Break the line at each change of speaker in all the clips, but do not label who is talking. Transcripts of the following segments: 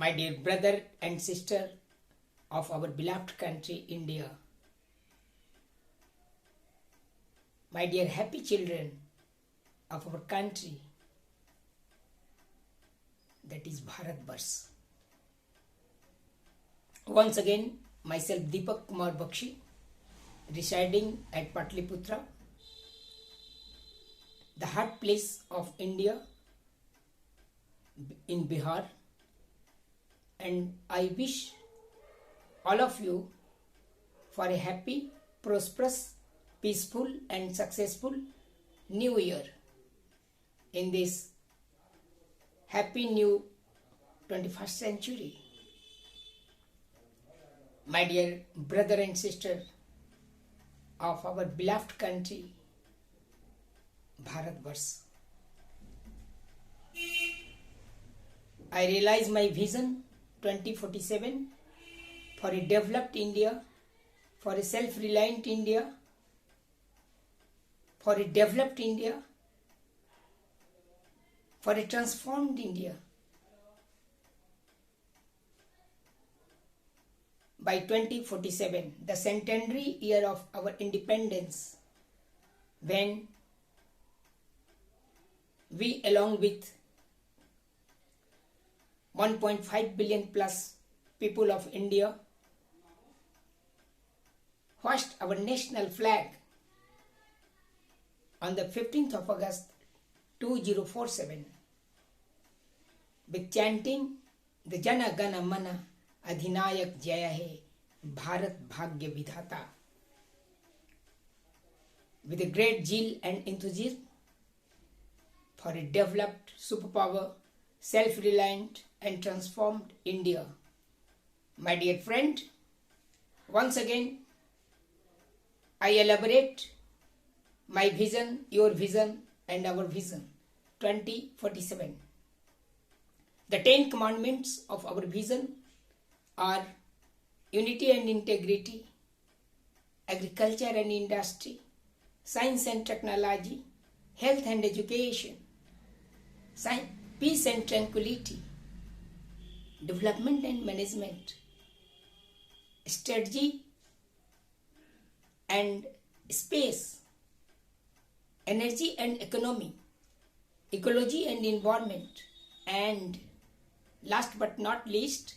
My dear brother and sister of our beloved country India, my dear happy children of our country, that is Bharat varsh. Once again, myself Deepak Kumar Bakshi, residing at Patliputra, the heart place of India in Bihar, and I wish all of you for a happy, prosperous, peaceful and successful new year in this happy new 21st century. My dear brother and sister of our beloved country, Bharat varsh. I realize my vision 2047 for a developed India, for a self-reliant India, for a developed India, for a transformed India. By 2047, the centenary year of our independence, when we along with 1.5 billion plus people of India hoist our national flag on the 15th of August 2047 with chanting the Jana Gana Mana Adhinayak Jaya Hai Bharat Bhagya Vidhata. With a great zeal and enthusiasm for a developed, superpower, self-reliant and transformed India. My dear friend, once again I elaborate my vision, your vision and our vision 2047. The 10 commandments of our vision are unity and integrity, agriculture and industry, science and technology, health and education, peace and tranquility, development and management, strategy and space, energy and economy, ecology and environment, and last but not least,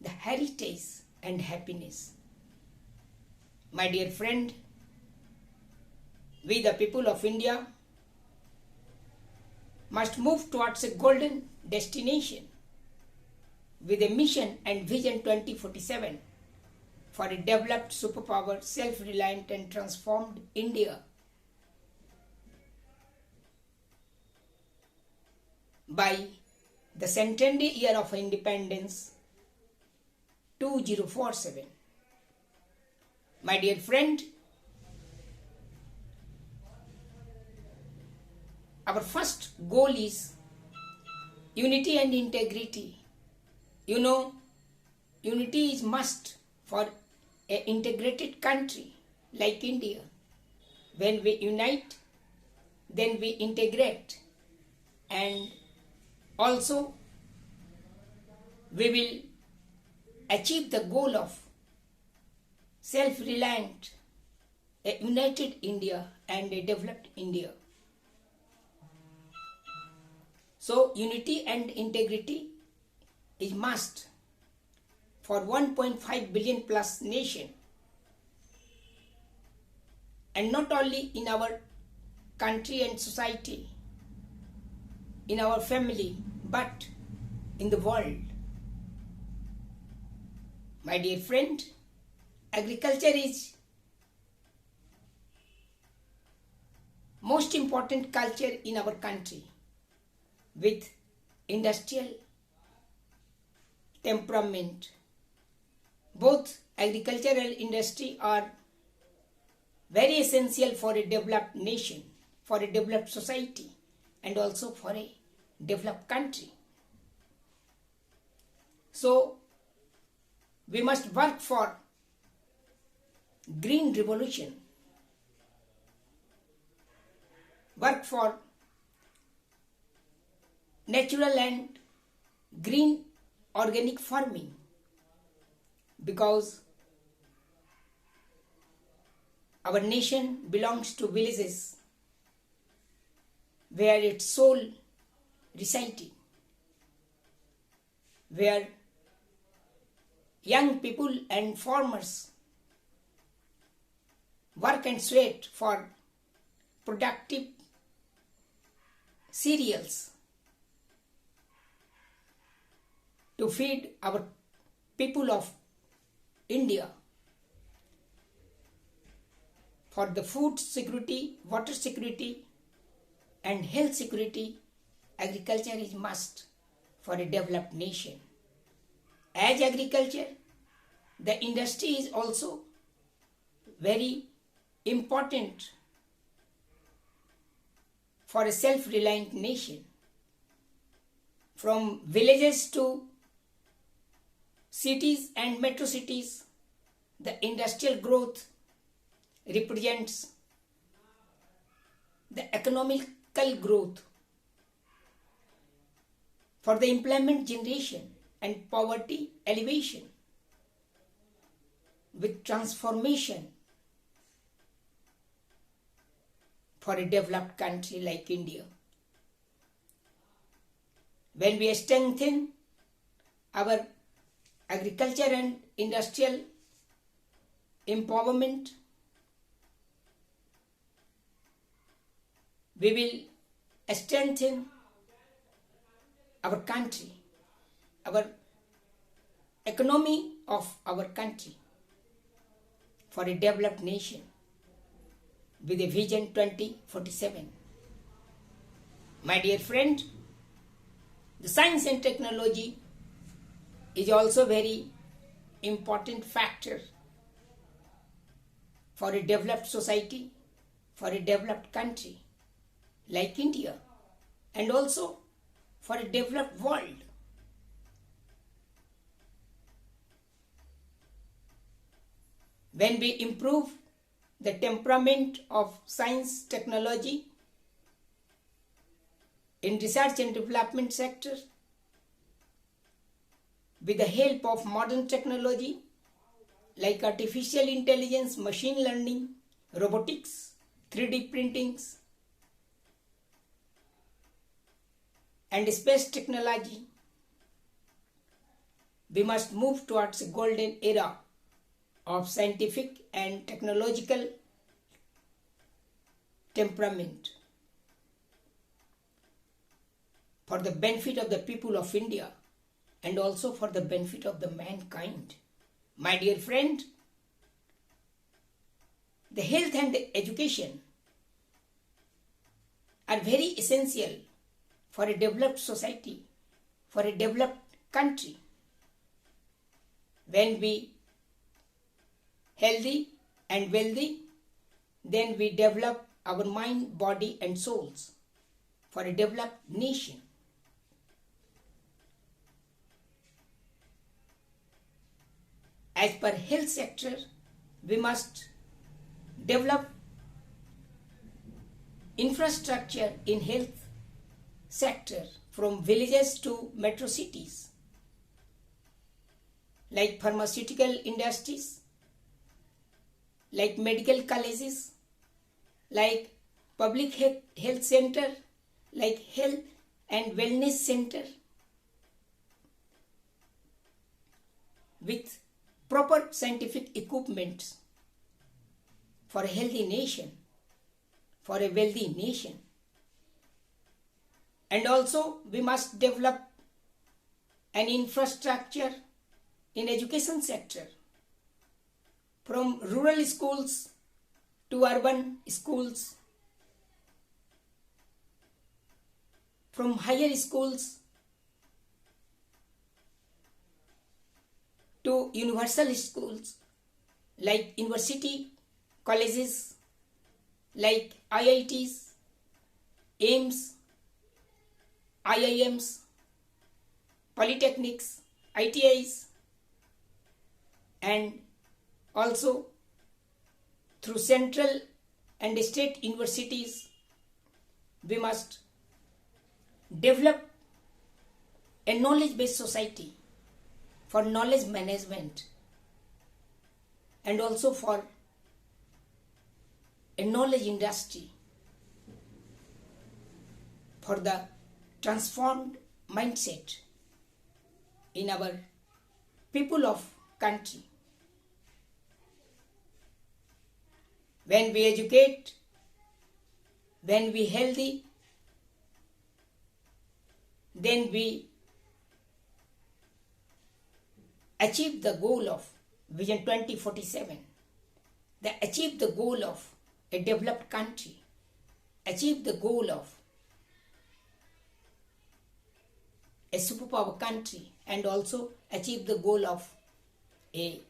the heritage and happiness. My dear friend, we the people of India must move towards a golden destination with a mission and vision 2047 for a developed, superpower, self-reliant and transformed India. By the centenary year of independence 2047. My dear friend, our first goal is unity and integrity. You know, unity is must for an integrated country like India. When we unite, then we integrate, and also we will achieve the goal of self-reliant, a united India and a developed India. So unity and integrity is must for 1.5 billion plus nation, and not only in our country and society, in our family, but in the world. My dear friend, agriculture is most important culture in our country with industrial temperament. Both agricultural industry are very essential for a developed nation, for a developed society, and also for a developed country. So we must work for green revolution, work for natural and green organic farming, because our nation belongs to villages where its soul resided, where young people and farmers work and sweat for productive cereals to feed our people of India. For the food security, water security and health security, agriculture is must for a developed nation. As agriculture, the industry is also very important for a self-reliant nation. From villages to cities and metro cities, the industrial growth represents the economical growth for the employment generation and poverty elevation, with transformation for a developed country like India. When we strengthen our agriculture and industrial empowerment, we will strengthen our country, our economy of our country for a developed nation with a vision 2047. My dear friend, the science and technology is also very important factor for a developed society, for a developed country like India, and also for a developed world. When we improve the temperament of science, technology in research and development sector, with the help of modern technology like artificial intelligence, machine learning, robotics, 3D printings, and space technology, we must move towards a golden era of scientific and technological temperament for the benefit of the people of India and also for the benefit of the mankind. My dear friend, the health and the education are very essential for a developed society, for a developed country. When we healthy and wealthy, then we develop our mind, body and souls for a developed nation. As per health sector, we must develop infrastructure in health sector from villages to metro cities, like pharmaceutical industries, like medical colleges, like public health center, like health and wellness center, with proper scientific equipment for a healthy nation, for a wealthy nation. And also we must develop an infrastructure in education sector, from rural schools to urban schools, from higher schools to universal schools like university, colleges, like IITs, AIMS, IIMs, polytechnics, ITIs, and also through central and state universities, we must develop a knowledge-based society for knowledge management, and also for a knowledge industry, for the transformed mindset in our people of country. When we educate, when we healthy, then we achieve the goal of Vision 2047. They achieve the goal of a developed country, achieve the goal of a superpower country, and also achieve the goal of a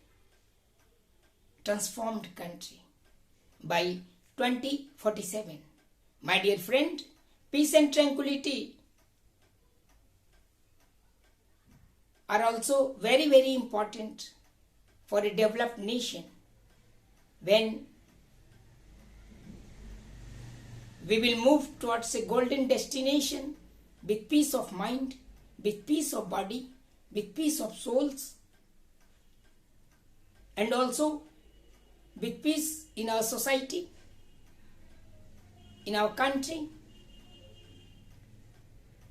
transformed country by 2047. My dear friend, peace and tranquility are also very, very important for a developed nation. When we will move towards a golden destination with peace of mind, with peace of body, with peace of souls, and also with peace in our society, in our country,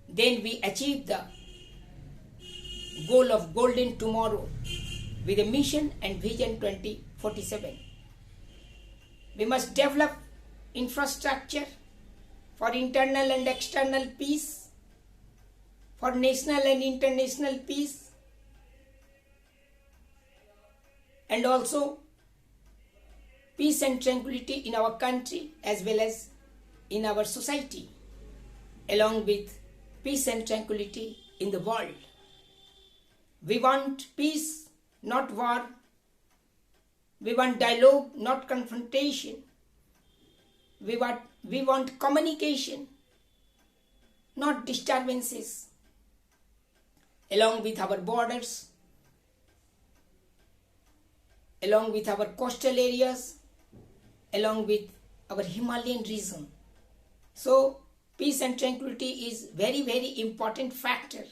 then we achieve the goal of golden tomorrow with a mission and vision 2047. We must develop infrastructure for internal and external peace, for national and international peace, and also peace and tranquility in our country as well as in our society, along with peace and tranquility in the world. We want peace, not war. We want dialogue, not confrontation. We want communication, not disturbances, along with our borders, along with our coastal areas, along with our Himalayan region. So, peace and tranquility is very, very important factor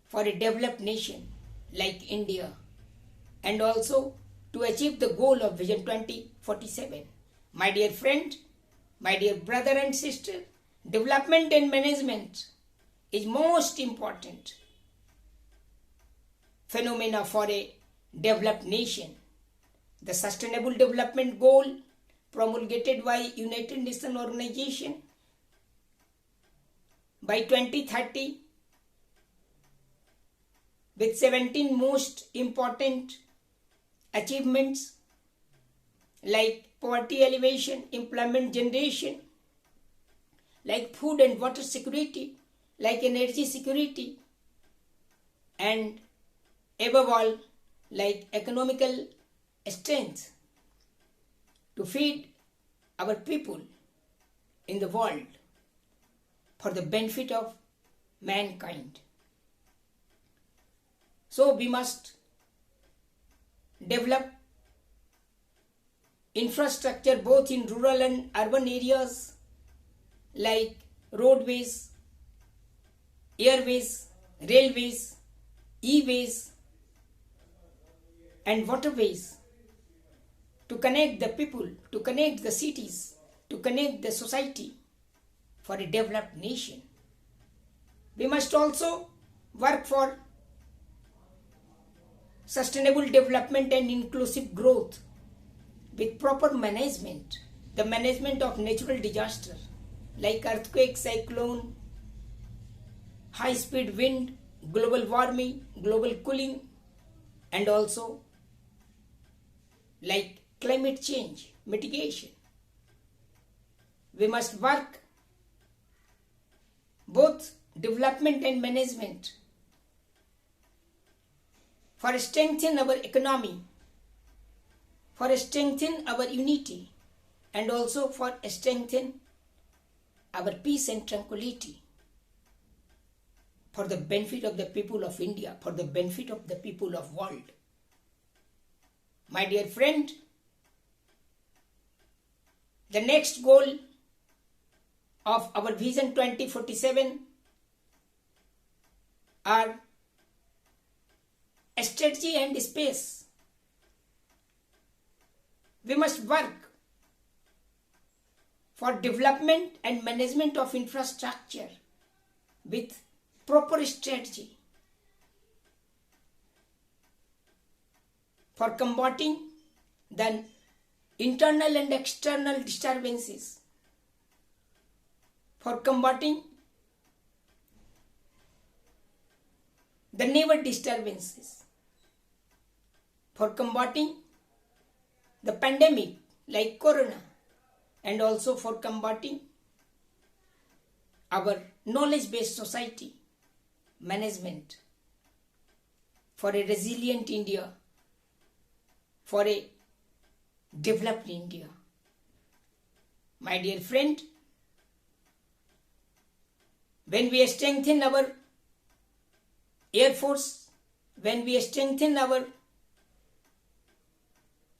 for a developed nation like India, and also to achieve the goal of Vision 2047. My dear friend, my dear brother and sister, development and management is most important phenomena for a developed nation. The Sustainable Development Goal promulgated by United Nations Organization by 2030 with 17 most important achievements like poverty alleviation, employment generation, like food and water security, like energy security, and above all, like economical strength to feed our people in the world for the benefit of mankind. So we must develop infrastructure both in rural and urban areas like roadways, airways, railways, e-ways, and waterways to connect the people, to connect the cities, to connect the society for a developed nation. We must also work for sustainable development and inclusive growth with proper management, the management of natural disaster like earthquake, cyclone, high-speed wind, global warming, global cooling, and also like climate change mitigation. We must work both development and management for strengthen our economy, for strengthen our unity, and also for strengthen our peace and tranquility for the benefit of the people of India, for the benefit of the people of world. My dear friend, the next goal of our Vision 2047 are strategy and space. We must work for development and management of infrastructure with proper strategy, for combating the internal and external disturbances, for combating the neighbor disturbances, for combating the pandemic like corona, and also for combating our knowledge-based society management, for a resilient India, for a developed India. My dear friend, when we strengthen our Air Force, when we strengthen our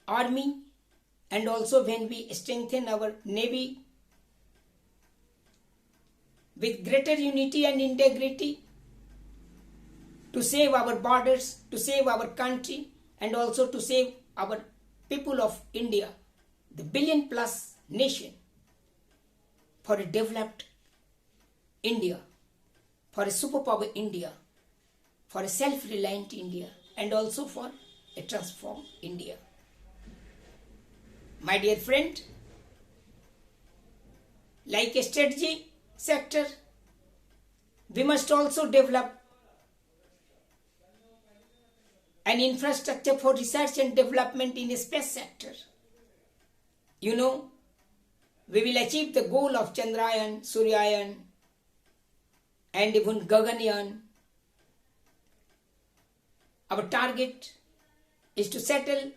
Army, and also when we strengthen our Navy with greater unity and integrity to save our borders, to save our country, and also to save our people of India, the billion-plus nation, for a developed India, for a superpower India, for a self-reliant India, and also for a transformed India. My dear friend, like a strategy sector, we must also develop an infrastructure for research and development in the space sector. You know, we will achieve the goal of Chandrayaan, Suryayaan, and even Gaganyaan. Our target is to settle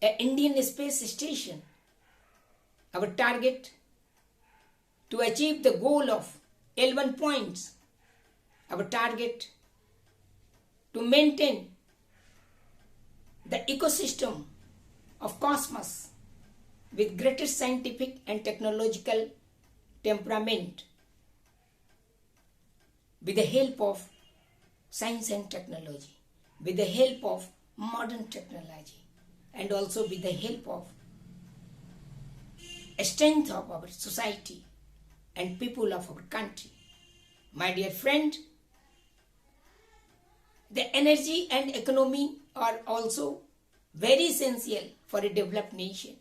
an Indian space station. Our target to achieve the goal of L1 points. Our target to maintain the ecosystem of cosmos with greater scientific and technological temperament with the help of science and technology, with the help of modern technology, and also with the help of strength of our society and people of our country. My dear friend, the energy and economy are also very essential for a developed nation.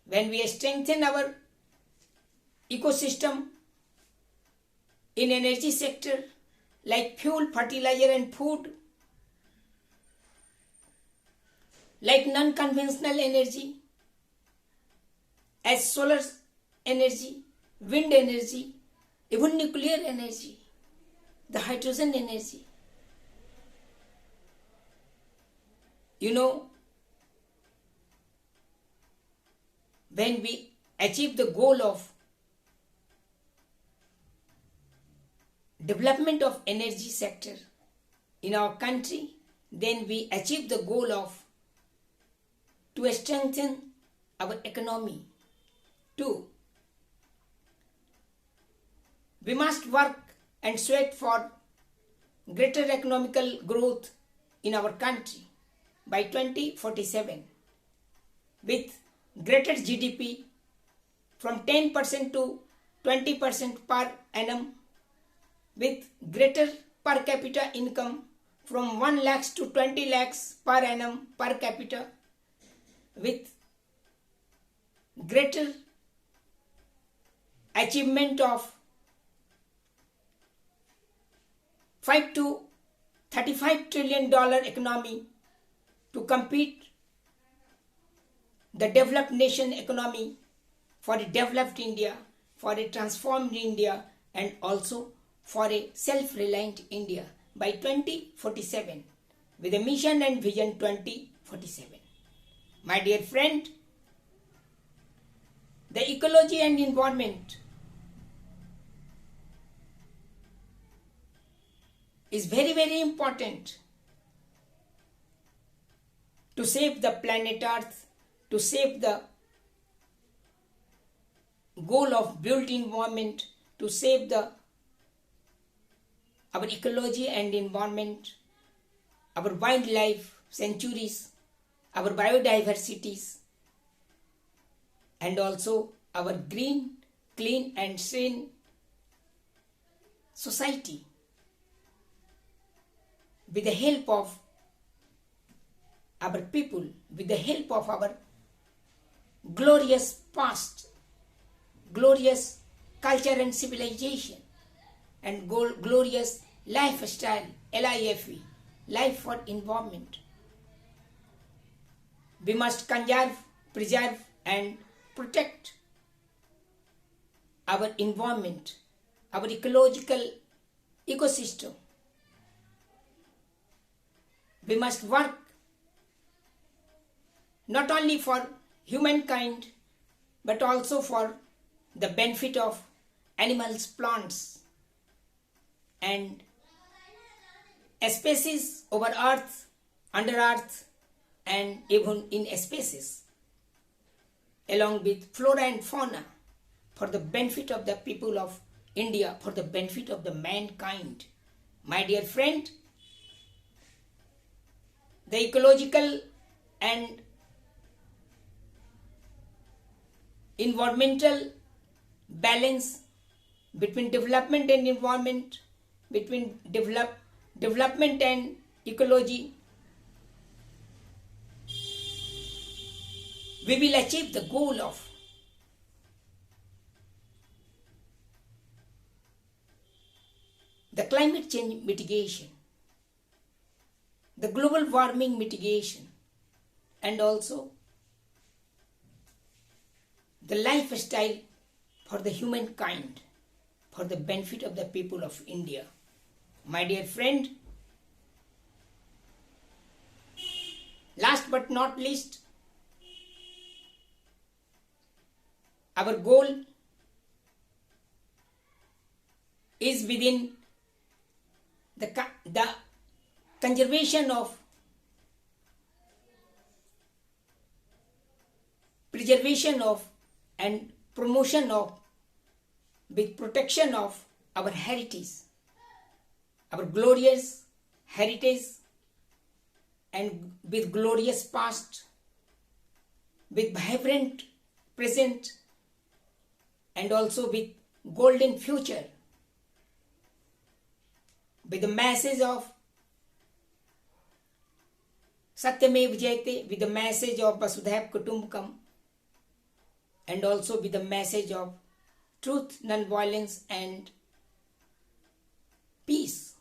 When we strengthen our ecosystem in energy sector like fuel, fertilizer and food, like non-conventional energy as solar energy, wind energy, even nuclear energy, the hydrogen energy. You know, when we achieve the goal of development of energy sector in our country, then we achieve the goal of to strengthen our economy too. We must work and sweat for greater economical growth in our country by 2047 with greater GDP from 10% to 20% per annum, with greater per capita income from 1 lakhs to 20 lakhs per annum per capita, with greater achievement of 5 to $35 trillion economy to compete the developed nation economy for a developed India, for a transformed India, and also for a self-reliant India by 2047 with a mission and vision 2047. My dear friend, the ecology and environment is very, very important to save the planet Earth, to save the goal of built environment, to save our ecology and environment, our wildlife sanctuaries, our biodiversities, and also our green, clean and sane society with the help of our people, with the help of our glorious past, glorious culture and civilization, and glorious lifestyle, LIFE, life for environment. We must conserve, preserve and protect our environment, our ecological ecosystem. We must work not only for humankind but also for the benefit of animals, plants and species over earth, under earth and even in spaces, along with flora and fauna, for the benefit of the people of India, for the benefit of the mankind. My dear friend, the ecological and environmental balance between development and environment, between development and ecology, we will achieve the goal of the climate change mitigation, the global warming mitigation, and also the lifestyle for the humankind, for the benefit of the people of India. My dear friend, last but not least, our goal is within the conservation of, preservation of and promotion of, with protection of our heritage, our glorious heritage, and with glorious past, with vibrant present, and also with golden future, with the message of Satyamev Jayate, with the message of Vasudhaiv Kutumbakam, and also with the message of truth, non-violence and peace,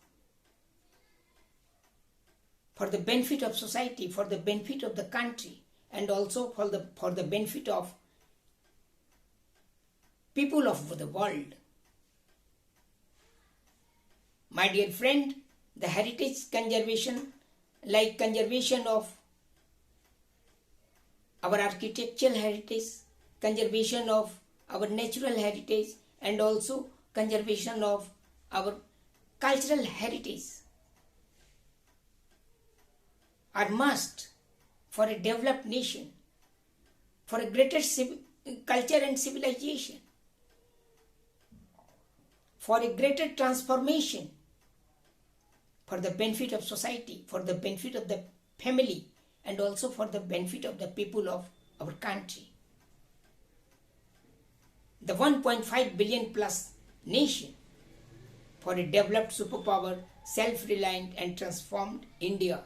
for the benefit of society, for the benefit of the country, and also for the benefit of people of the world. My dear friend, the heritage conservation, like conservation of our architectural heritage, conservation of our natural heritage, and also conservation of our cultural heritage are must for a developed nation, for a greater culture and civilization, for a greater transformation, for the benefit of society, for the benefit of the family, and also for the benefit of the people of our country. The 1.5 billion plus nation, for a developed superpower, self-reliant and transformed India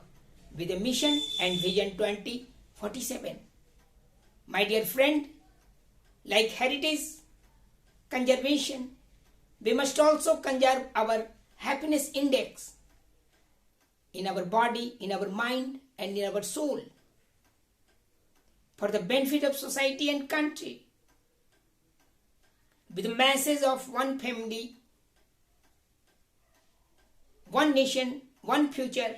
with a mission and vision 2047. My dear friend, like heritage conservation, we must also conserve our happiness index in our body, in our mind, and in our soul, for the benefit of society and country, with the message of one family, one nation, one future,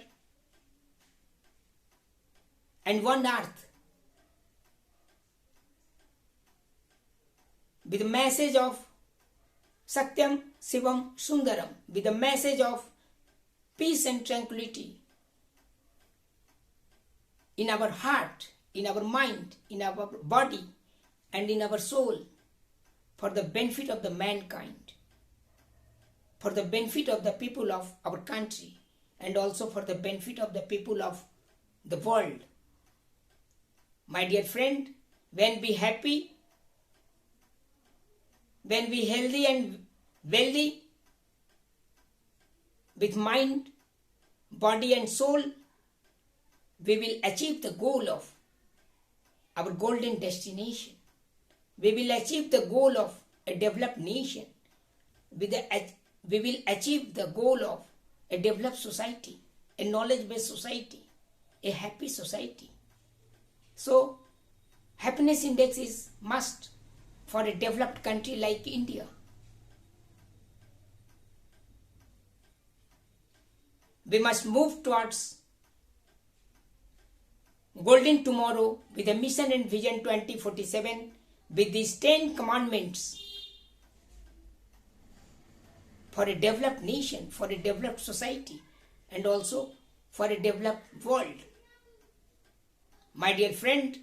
and one earth, with the message of Satyam, Shivam, Sundaram, with the message of peace and tranquility in our heart, in our mind, in our body, and in our soul, for the benefit of the mankind, for the benefit of the people of our country, and also for the benefit of the people of the world. My dear friend, when we happy, when we healthy and wealthy, with mind, body and soul, we will achieve the goal of our golden destination. We will achieve the goal of a developed nation. We will achieve the goal of a developed society, a knowledge-based society, a happy society. So, happiness index is must for a developed country like India. We must move towards golden tomorrow with a mission and vision 2047 with these 10 commandments for a developed nation, for a developed society, and also for a developed world. My dear friend,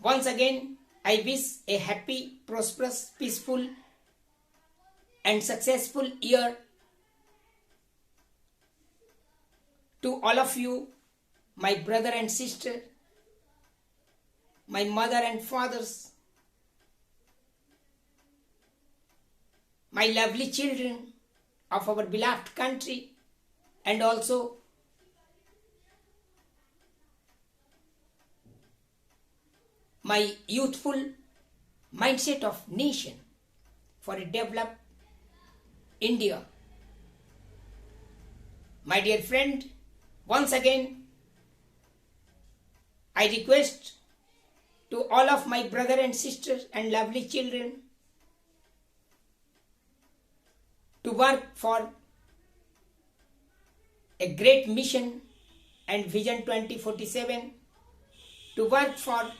once again, I wish a happy, prosperous, peaceful, and successful year to all of you, my brother and sister, my mother and fathers, my lovely children of our beloved country, and also my youthful mindset of nation for a developed India. My dear friend, once again, I request to all of my brother and sisters and lovely children to work for a great mission and vision 2047, to work for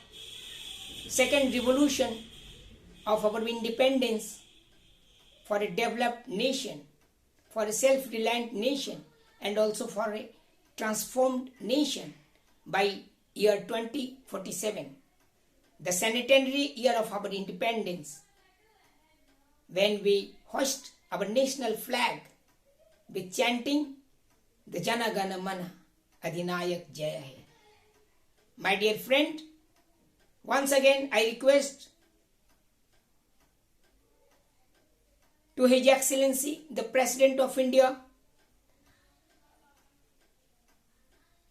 second revolution of our independence, for a developed nation, for a self-reliant nation, and also for a transformed nation by year 2047, the centenary year of our independence, when we hoist our national flag with chanting the Jana Gana Mana Adhinayak Jaya Hai. My dear friend, once again I request to His Excellency the President of India,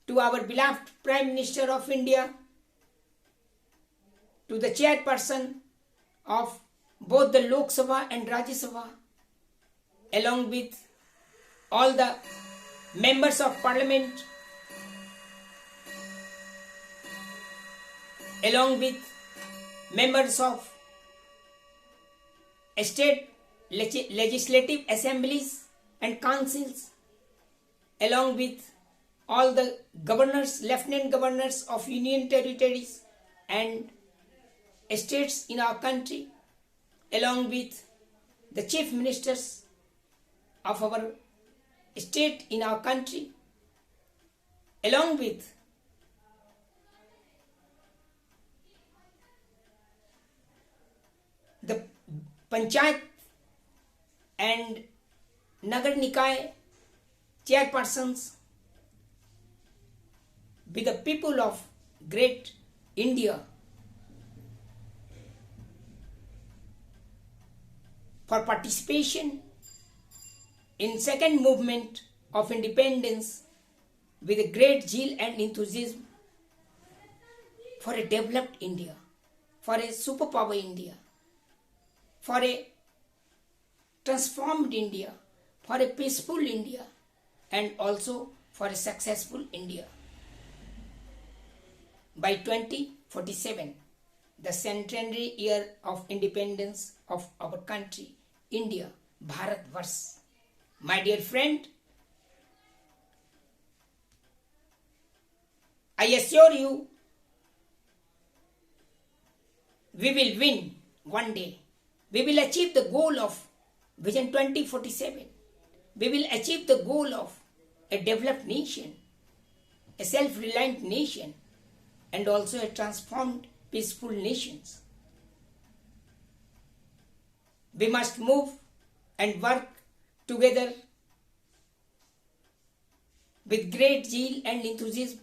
to our beloved Prime Minister of India, to the chairperson of both the Lok Sabha and Rajya Sabha, along with all the members of Parliament, along with members of state legislative assemblies and councils, along with all the governors, lieutenant governors of union territories and states in our country, along with the chief ministers of our state in our country, along with the Panchayat and Nagar Nikay chairpersons, with the people of great India, for participation in second movement of independence with a great zeal and enthusiasm for a developed India, for a superpower India, for a transformed India, for a peaceful India, and also for a successful India. By 2047, the centenary year of independence of our country, India, Bharat varsh. My dear friend, I assure you, we will win one day. We will achieve the goal of Vision 2047. We will achieve the goal of a developed nation, a self-reliant nation, and also a transformed, peaceful nations. We must move and work together with great zeal and enthusiasm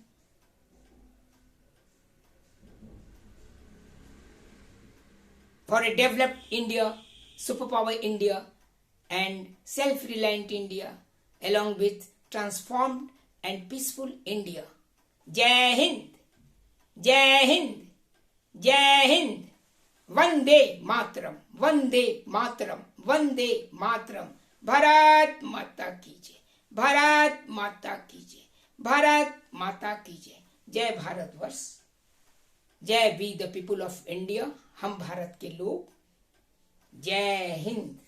for a developed India, superpower India, and self-reliant India, along with transformed and peaceful India. Jai Hind! Jai Hind! Jai Hind! Vande Mataram! Vande Mataram! Vande Mataram! Bharat Mata ki jai! Bharat Mata ki jai! Bharat Mata ki jai! Jai Bharat varsh! जय we the people of India, हम भारत के लोग, जय हिंद।